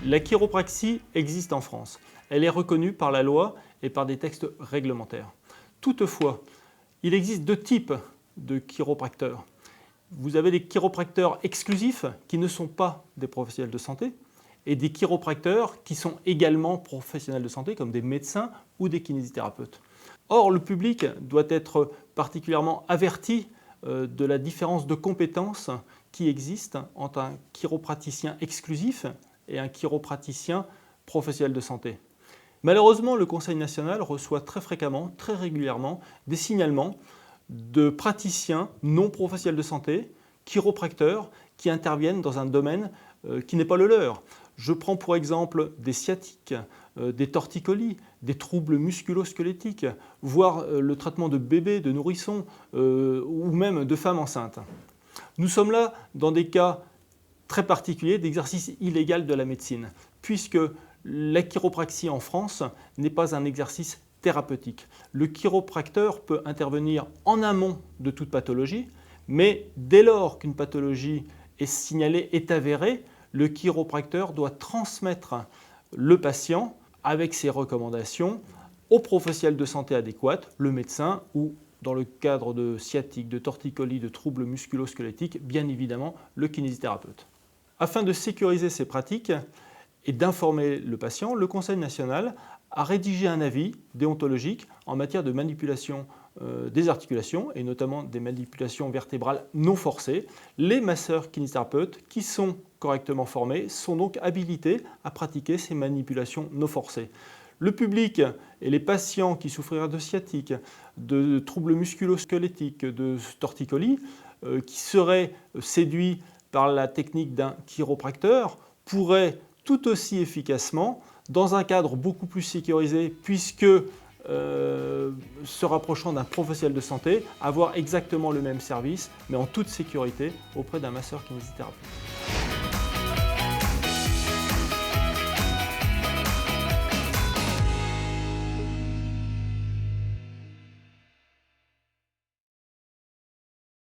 La chiropraxie existe en France. Elle est reconnue par la loi et par des textes réglementaires. Toutefois, il existe deux types de chiropracteurs. Vous avez des chiropracteurs exclusifs qui ne sont pas des professionnels de santé et des chiropracteurs qui sont également professionnels de santé comme des médecins ou des kinésithérapeutes. Or, le public doit être particulièrement averti de la différence de compétences qui existe entre un chiropraticien exclusif et un chiropraticien professionnel de santé. Malheureusement, le Conseil national reçoit très fréquemment, très régulièrement, des signalements de praticiens non professionnels de santé, chiropracteurs, qui interviennent dans un domaine qui n'est pas le leur. Je prends pour exemple des sciatiques, des torticolis, des troubles musculo-squelettiques, voire le traitement de bébés, de nourrissons ou même de femmes enceintes. Nous sommes là dans des cas très particuliers d'exercice illégal de la médecine, puisque la chiropraxie en France n'est pas un exercice thérapeutique. Le chiropracteur peut intervenir en amont de toute pathologie, mais dès lors qu'une pathologie est signalée, est avérée, le chiropracteur doit transmettre le patient avec ses recommandations au professionnel de santé adéquat, le médecin ou, dans le cadre de sciatique, de torticolis, de troubles musculo-squelettiques, bien évidemment le kinésithérapeute. Afin de sécuriser ces pratiques et d'informer le patient, le Conseil national a rédigé un avis déontologique en matière de manipulation des articulations et notamment des manipulations vertébrales non forcées. Les masseurs kinésithérapeutes qui sont correctement formés sont donc habilités à pratiquer ces manipulations non forcées. Le public et les patients qui souffriraient de sciatique, de troubles musculo-squelettiques, de torticolis, qui seraient séduits par la technique d'un chiropracteur, pourraient tout aussi efficacement, dans un cadre beaucoup plus sécurisé, puisque se rapprochant d'un professionnel de santé, avoir exactement le même service, mais en toute sécurité auprès d'un masseur kinésithérapeute.